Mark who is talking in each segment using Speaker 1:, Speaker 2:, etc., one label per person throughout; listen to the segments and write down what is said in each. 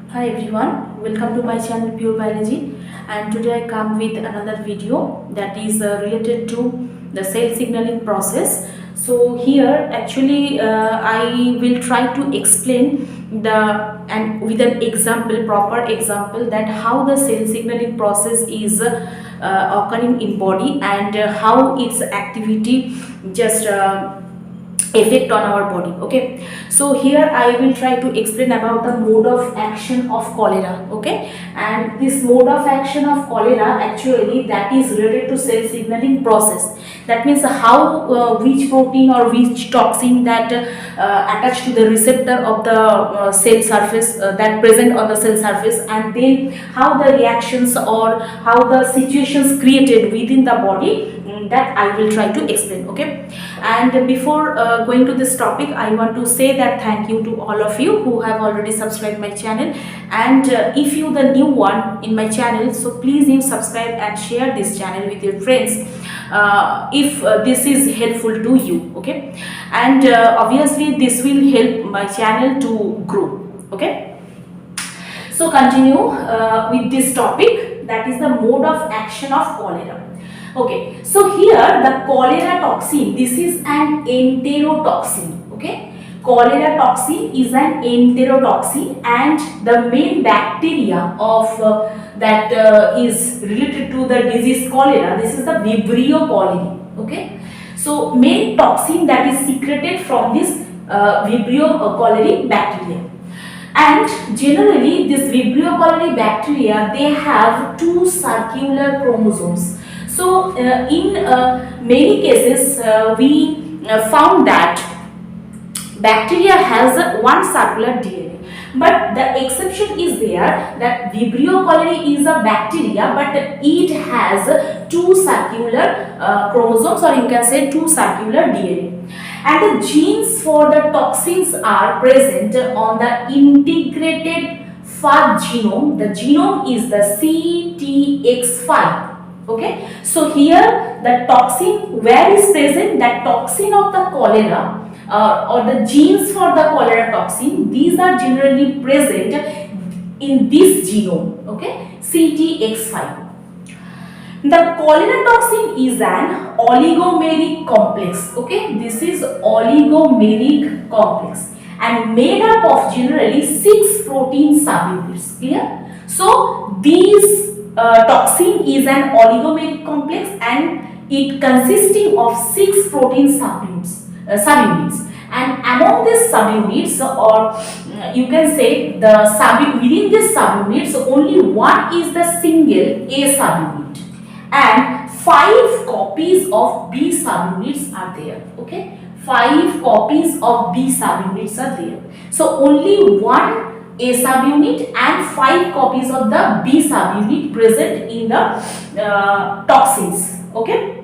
Speaker 1: Hi everyone, welcome to my channel Pure Biology, and today I come with another video that is related to the cell signaling process. So here actually I will try to explain with an example, proper example, that how the cell signaling process is occurring in body and how its activity just effect on our body. Okay, so here I will try to explain about the mode of action of cholera. Okay, and this mode of action of cholera actually that is related to cell signaling process. That means how which protein or which toxin that attached to the receptor of the cell surface that present on the cell surface, and then how the reactions or how the situations created within the body, that I will try to explain. Okay, and before going to this topic, I want to say that thank you to all of you who have already subscribed my channel, and if you the new one in my channel, so please you subscribe and share this channel with your friends if this is helpful to you. Okay, and obviously this will help my channel to grow. Okay, so continue with this topic, that is the mode of action of cholera. Okay, so here the cholera toxin, this is an enterotoxin. Okay, cholera toxin is an enterotoxin, and the main bacteria of that is related to the disease cholera, this is the Vibrio cholerae. Okay, so main toxin that is secreted from this Vibrio cholerae bacteria. And generally this Vibrio cholerae bacteria, they have two circular chromosomes. So in many cases we found that bacteria has one circular DNA, but the exception is there that Vibrio cholerae is a bacteria, but it has two circular chromosomes, or you can say two circular DNA. And the genes for the toxins are present on the integrated fat genome. The genome is the CTX5. Okay, so here the toxin where is present, that toxin of the cholera or the genes for the cholera toxin, these are generally present in this genome. Okay, CTX5. The cholera toxin is an oligomeric complex. Okay, this is oligomeric complex and made up of generally 6 protein subunits. Clear? So these toxin is an oligomeric complex and it consisting of 6 protein subunits. And among these subunits, or you can say the within this subunits, only one is the single A subunit, and 5 copies of B subunits are there. Okay, 5 copies of B subunits are there. So only one A subunit and 5 copies of the B subunit present in the toxins. Okay,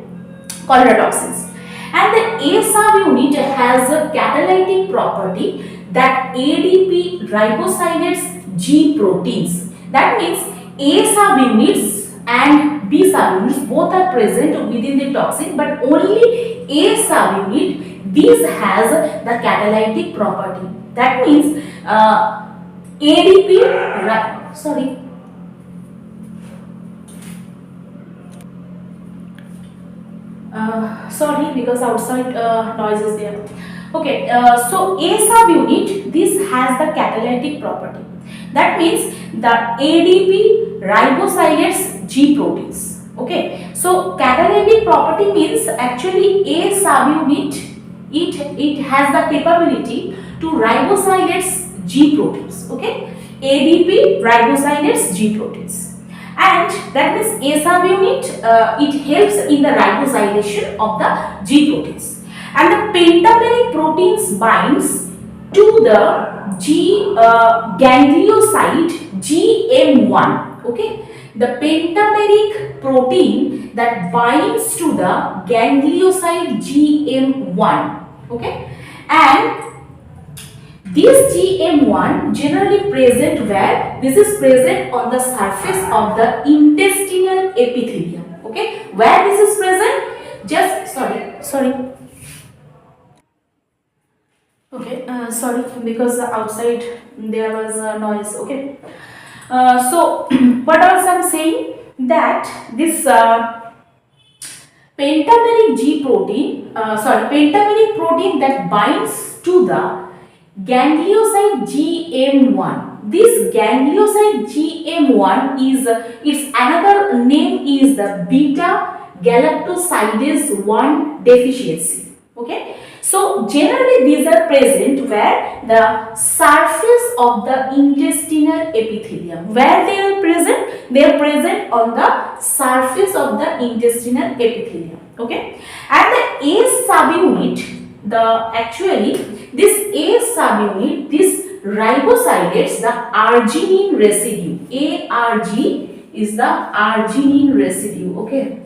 Speaker 1: cholera toxins. And the A subunit has a catalytic property that ADP ribosylates G proteins. That means A subunits and B subunits both are present within the toxin, but only A subunit, this has the catalytic property. That means ADP, sorry, because outside noise is there. Okay, so A subunit, this has the catalytic property. That means the ADP ribosylates G proteins. Okay, so catalytic property means actually A subunit, it has the capability to ribosylates G proteins. Okay, ADP ribosylates G proteins. And that means A subunit, it helps in the ribosylation of the G proteins, and the pentameric proteins binds to the G ganglioside GM1. Okay, the pentameric protein that binds to the ganglioside GM1. Okay, and this GM1 generally present where? This is present on the surface of the intestinal epithelium. Okay, where this is present? Just sorry. Okay, sorry, because outside there was a noise. Okay, so what else I'm saying, that this pentameric G protein, pentameric protein that binds to the ganglioside GM1. This ganglioside GM1 is its another name is the beta galactosidase 1 deficiency. Okay, so generally these are present where the surface of the intestinal epithelium. Where they are present? They are present on the surface of the intestinal epithelium. Okay, and the A subunit, the actually this A subunit, this ribosides the arginine residue. ARG is the arginine residue. Okay,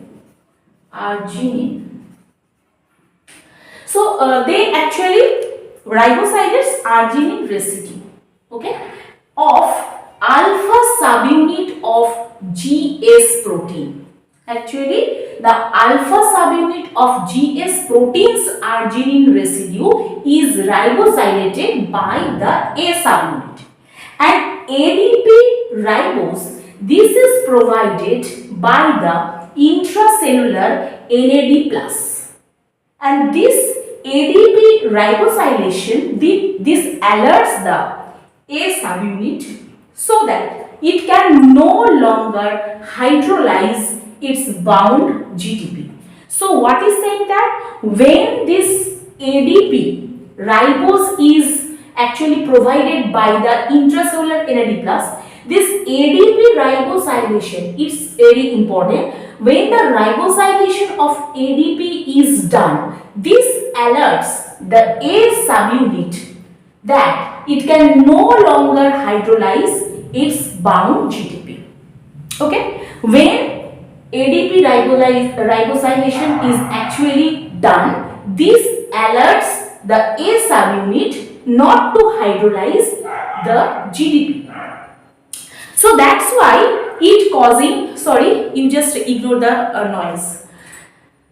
Speaker 1: arginine. So they actually ribosides arginine residue, okay, of alpha subunit of GS protein. Actually, the alpha subunit of GS protein's arginine residue is ribosylated by the A subunit. And ADP ribose, this is provided by the intracellular NAD plus. And this ADP ribosylation, this alerts the A subunit so that it can no longer hydrolyze its bound GTP. So what is saying that when this ADP ribose is actually provided by the intracellular NAD plus, this ADP ribosylation is very important. When the ribosylation of ADP is done, this alerts the A subunit that it can no longer hydrolyze its bound GTP. Okay, when ADP ribosylation is actually done, this alerts the A subunit not to hydrolyze the GDP. So that's why it causing, sorry, you just ignore the noise,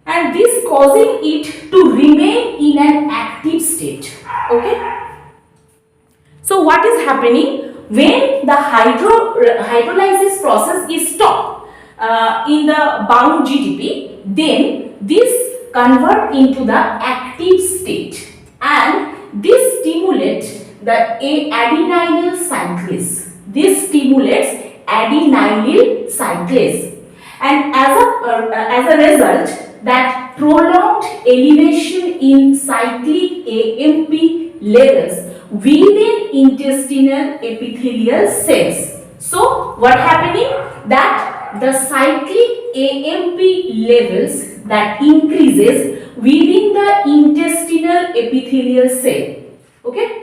Speaker 1: and this causing it to remain in an active state. Okay. So what is happening when the hydrolysis process is stopped in the bound GDP, then this convert into the active state, and this stimulates the adenylyl cyclase. This stimulates adenylyl cyclase, and as a result, that prolonged elevation in cyclic AMP levels within intestinal epithelial cells. So what happening, that the cyclic AMP levels that increases within the intestinal epithelial cell. Okay.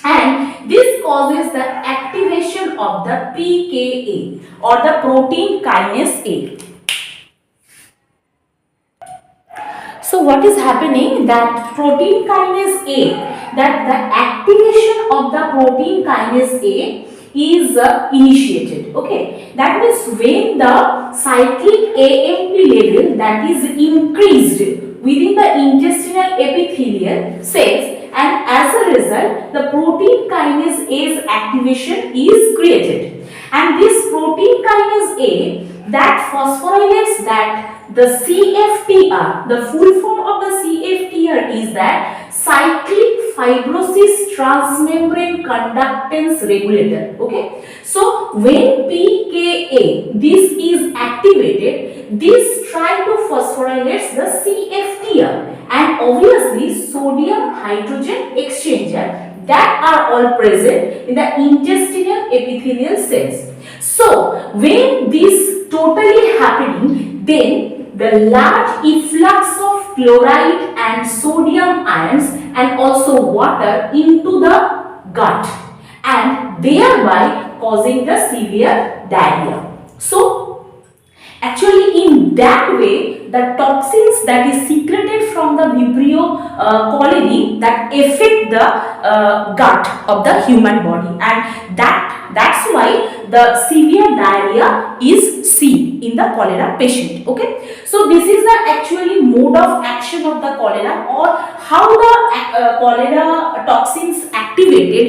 Speaker 1: And this causes the activation of the pKa or the protein kinase A. So what is happening, that protein kinase A, that the activation of the protein kinase A is initiated. Okay, that means when the cyclic AMP level that is increased within the intestinal epithelial cells, and as a result the protein kinase A's activation is created, and this protein kinase A that phosphorylates that the CFTR, the full form of the CFTR is that cyclic fibrosis transmembrane conductance regulator. Okay, so when pKa this is activated, this try to phosphorylate the CFTR, and obviously sodium hydrogen exchanger that are all present in the intestinal epithelial cells. So when this totally happening, then the large efflux of chloride and sodium ions and also water into the gut, and thereby causing the severe diarrhea. So actually in that way, the toxins that is secreted from the Vibrio cholerae that affect the gut of the human body, and that's why the severe diarrhea is seen in the cholera patient. Okay, so this is the actually mode of action of the cholera, or how the cholera toxins activated